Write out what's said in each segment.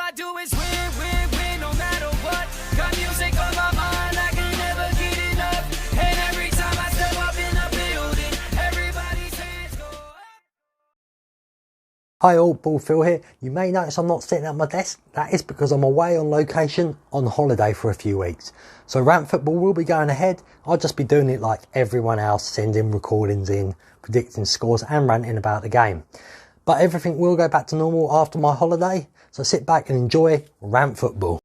I do is win, win, win, no matter what. Got music on my mind, I can never get enough. And every time I step up in the building, everybody's hands go up. Hi all, Phill here. You may notice I'm not sitting at my desk. That is because I'm away on location on holiday for a few weeks. So rantFootball will be going ahead. I'll just be doing it like everyone else, sending recordings in, predicting scores and ranting about the game. But everything will go back to normal after my holiday. So sit back and enjoy rantFootball.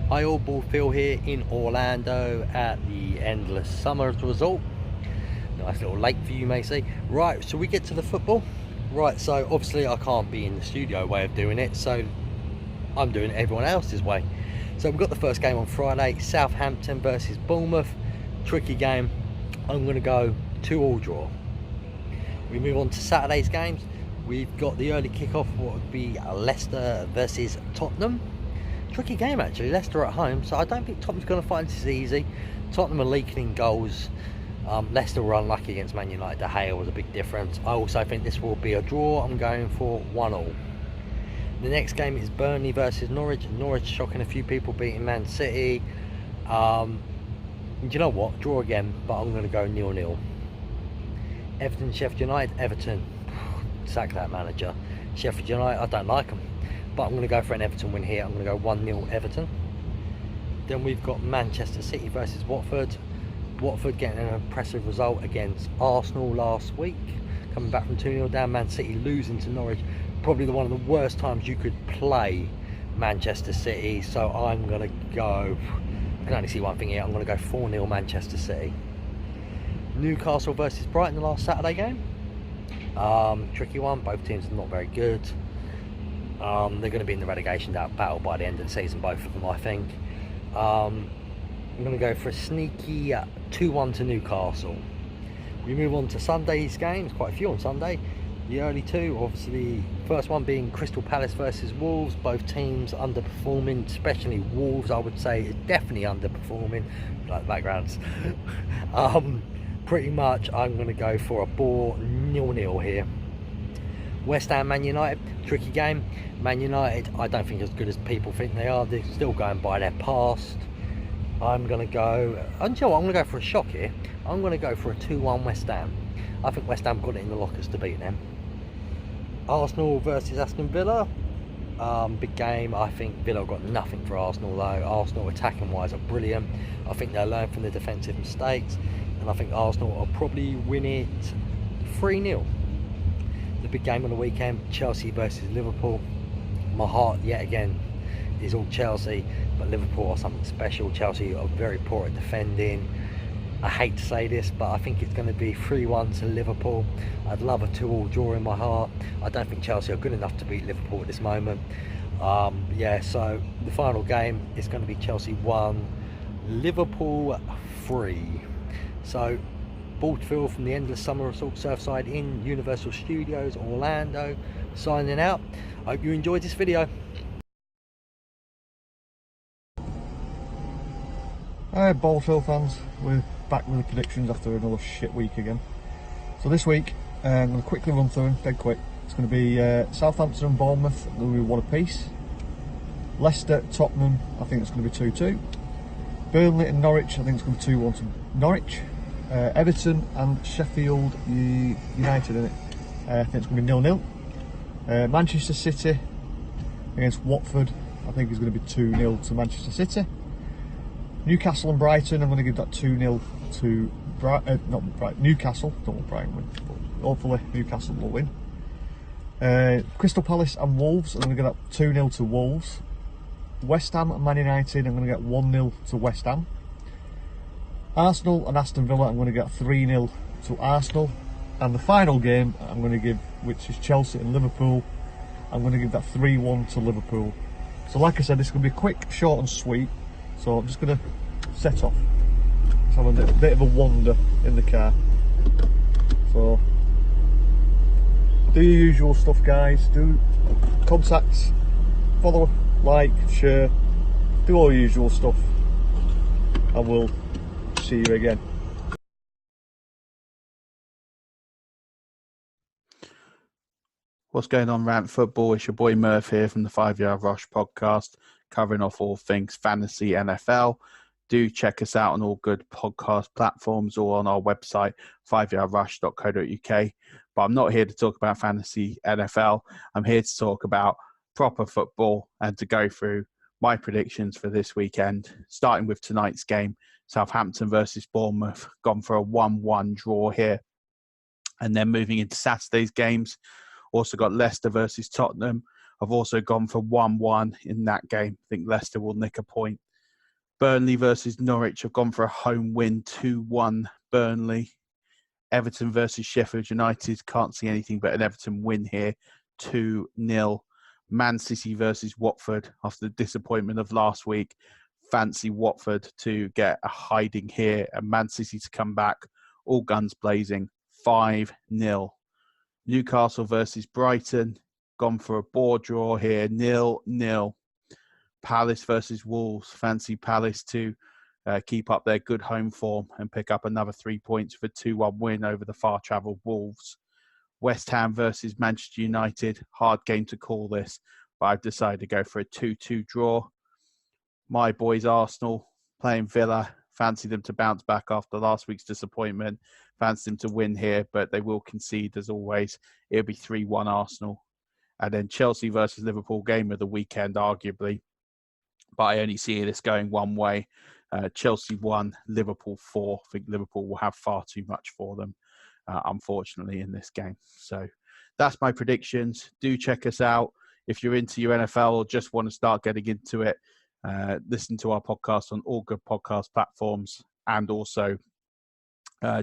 Hi all, Phill here in Orlando at the Endless Summer Resort. Nice little lake view, you may say. Right, so we get to the football. Right, so obviously I can't be in the studio way of doing it, so I'm doing it everyone else's way. So we've got the first game on Friday, Southampton versus Bournemouth. Tricky game. I'm going to go 2-2 draw. We move on to Saturday's games. We've got the early kickoff, what would be Leicester versus Tottenham. Tricky game actually, Leicester at home, so I don't think Tottenham's going to find this easy. Tottenham are leaking in goals. Leicester were unlucky against Man United. De Gea was a big difference. I also think this will be a draw. I'm going for 1-1. The next game is Burnley versus Norwich. Norwich shocking a few people, beating Man City. Do you know what? Draw again, but I'm going to go 0-0. Everton, Sheffield United. Everton, sack that manager. Sheffield United, I don't like them, but I'm going to go for an Everton win here. I'm going to go 1-0 Everton. Then we've got Manchester City versus Watford. Watford getting an impressive result against Arsenal last week, coming back from 2-0 down. Man City losing to Norwich, probably one of the worst times you could play Manchester City. So I'm going to go, I can only see one thing here, I'm going to go 4-0 Manchester City. Newcastle versus Brighton, the last Saturday game. Tricky one, both teams are not very good. They're going to be in the relegation battle by the end of the season, both of them, I think. I'm going to go for a sneaky 2-1 to Newcastle. We move on to Sunday's games, quite a few on Sunday. The early two, obviously, first one being Crystal Palace versus Wolves. Both teams underperforming, especially Wolves, I would say, is definitely underperforming. Like backgrounds. Pretty much, I'm going to go for a bore 0-0 here. West Ham, Man United, tricky game. Man United, I don't think as good as people think they are. They're still going by their past. I'm going to go, and you know what, I'm going to go for a shock here. I'm going to go for a 2-1 West Ham. I think West Ham got it in the lockers to beat them. Arsenal versus Aston Villa. Big game. I think Villa got nothing for Arsenal though. Arsenal attacking wise are brilliant. I think they'll learn from the defensive mistakes, and I think Arsenal will probably win it 3-0. The big game on the weekend, Chelsea versus Liverpool. My heart yet again is all Chelsea, but Liverpool are something special. Chelsea are very poor at defending. I hate to say this, but I think it's going to be 3-1 to Liverpool. I'd love a 2-2 draw in my heart. I don't think Chelsea are good enough to beat Liverpool at this moment. Yeah, so the final game is going to be Chelsea 1, Liverpool 3. So, Phill from the Endless Summer Resort Surfside in Universal Studios, Orlando, signing out. Hope you enjoyed this video. Hi Phill fans, we're back with the predictions after another shit week again. So this week, I'm going to quickly run through them, dead quick. It's going to be Southampton and Bournemouth, going to be 1 apiece. Leicester, Tottenham, I think it's going to be 2-2. Burnley and Norwich, I think it's going to be 2-1 to Norwich. Everton and Sheffield United, in it. I think it's going to be 0-0. Manchester City against Watford, I think it's going to be 2-0 to Manchester City. Newcastle and Brighton, I'm going to give that 2-0 to Newcastle. Don't want Brighton win, but hopefully Newcastle will win. Crystal Palace and Wolves, I'm going to give that 2-0 to Wolves. West Ham and Man United, I'm going to get 1-0 to West Ham. Arsenal and Aston Villa, I'm going to get 3-0 to Arsenal. And the final game I'm going to give, which is Chelsea and Liverpool, I'm going to give that 3-1 to Liverpool. So like I said, this is going to be quick, short and sweet. So I'm just going to set off. Just have a bit of a wander in the car. So do your usual stuff, guys. Do contacts, follow, like, share, do all your usual stuff, and we'll see you again. What's going on, Rant Football? It's your boy Murf here from the 5 Yard Rush podcast, covering off all things fantasy NFL. Do check us out on all good podcast platforms or on our website, 5yardrush.co.uk. But I'm not here to talk about fantasy NFL. I'm here to talk about proper football and to go through my predictions for this weekend, starting with tonight's game, Southampton versus Bournemouth, gone for a 1-1 draw here. And then moving into Saturday's games, also got Leicester versus Tottenham. I've also gone for 1-1 in that game. I think Leicester will nick a point. Burnley versus Norwich. I've gone for a home win, 2-1 Burnley. Everton versus Sheffield United. Can't see anything but an Everton win here, 2-0. Man City versus Watford. After the disappointment of last week, fancy Watford to get a hiding here and Man City to come back, all guns blazing, 5-0. Newcastle versus Brighton, gone for a board draw here, 0-0. Palace versus Wolves, fancy Palace to keep up their good home form and pick up another 3 points for a 2-1 win over the far-travelled Wolves. West Ham versus Manchester United, hard game to call this, but I've decided to go for a 2-2 draw. My boys Arsenal playing Villa, fancy them to bounce back after last week's disappointment. Fancy them to win here, but they will concede as always. It'll be 3-1 Arsenal. And then Chelsea versus Liverpool, game of the weekend, arguably. But I only see this going one way. Chelsea 1, Liverpool 4. I think Liverpool will have far too much for them, unfortunately, in this game. So that's my predictions. Do check us out. If you're into your NFL or just want to start getting into it, listen to our podcast on all good podcast platforms, and also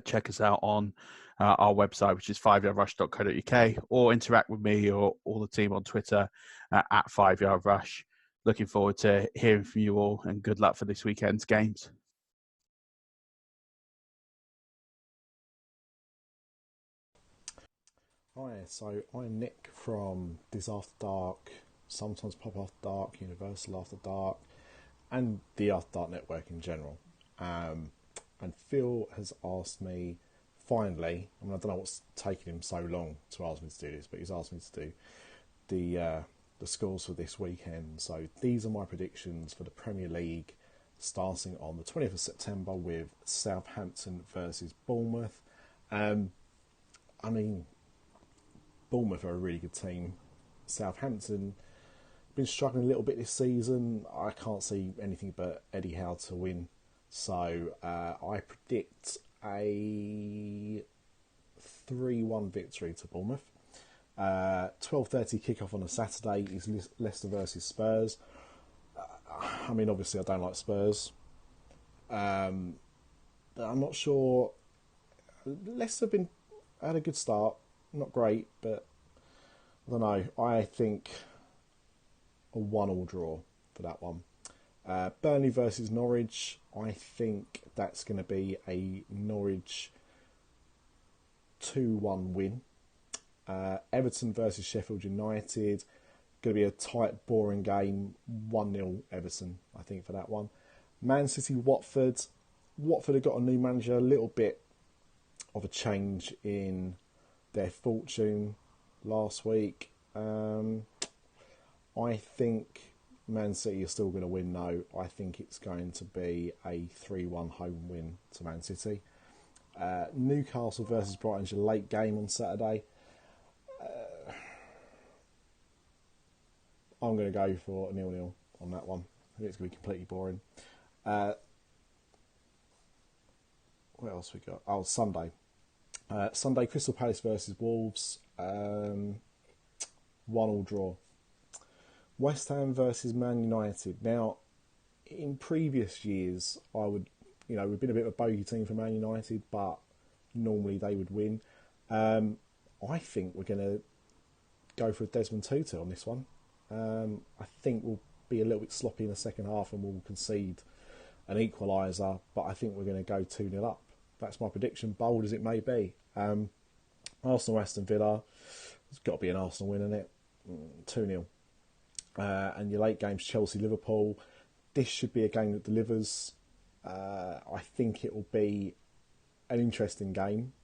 check us out on our website, which is 5yardrush.co.uk, or interact with me or all the team on Twitter at 5yardrush. Looking forward to hearing from you all, and good luck for this weekend's games. Hi, so I'm Nick from This After Dark, sometimes Pop After Dark, Universal After Dark, and the After Dark Network in general. And Phill has asked me, finally, I don't know what's taking him so long to ask me to do this, but he's asked me to do the scores for this weekend. So these are my predictions for the Premier League, starting on the 20th of September with Southampton versus Bournemouth. Bournemouth are a really good team. Southampton been struggling a little bit this season. I can't see anything but Eddie Howe to win. So I predict a 3-1 victory to Bournemouth. 12:30 kickoff on a Saturday is Leicester versus Spurs. Obviously I don't like Spurs. But I'm not sure. Leicester had a good start. Not great, but I don't know. I think a 1-1 draw for that one. Burnley versus Norwich. I think that's going to be a Norwich 2-1 win. Everton versus Sheffield United. Going to be a tight, boring game. 1-0 Everton, I think, for that one. Man City, Watford. Watford have got a new manager. A little bit of a change in their fortune last week. I think Man City are still going to win, though. I think it's going to be a 3-1 home win to Man City. Newcastle versus Brighton's a late game on Saturday. I'm going to go for a 0-0 on that one. I think it's going to be completely boring. What else we got? Oh, Sunday. Sunday, Crystal Palace versus Wolves. 1-1 draw. West Ham versus Man United. Now, in previous years, we've been a bit of a bogey team for Man United, but normally they would win. I think we're going to go for a Desmond Tutu on this one. I think we'll be a little bit sloppy in the second half and we'll concede an equaliser, but I think we're going to go 2-0 up. That's my prediction, bold as it may be. Arsenal, Aston Villa. It's got to be an Arsenal win, isn't it? 2-0. And your late games, Chelsea, Liverpool. This should be a game that delivers. I think it will be an interesting game,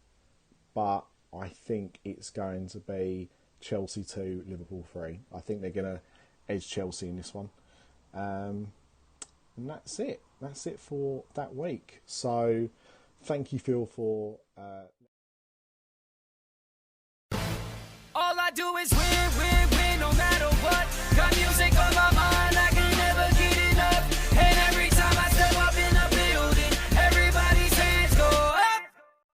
but I think it's going to be Chelsea 2, Liverpool 3. I think they're going to edge Chelsea in this one. And that's it. That's it for that week. So thank you, Phill, for... All I do is win, win, win, no matter what. Got music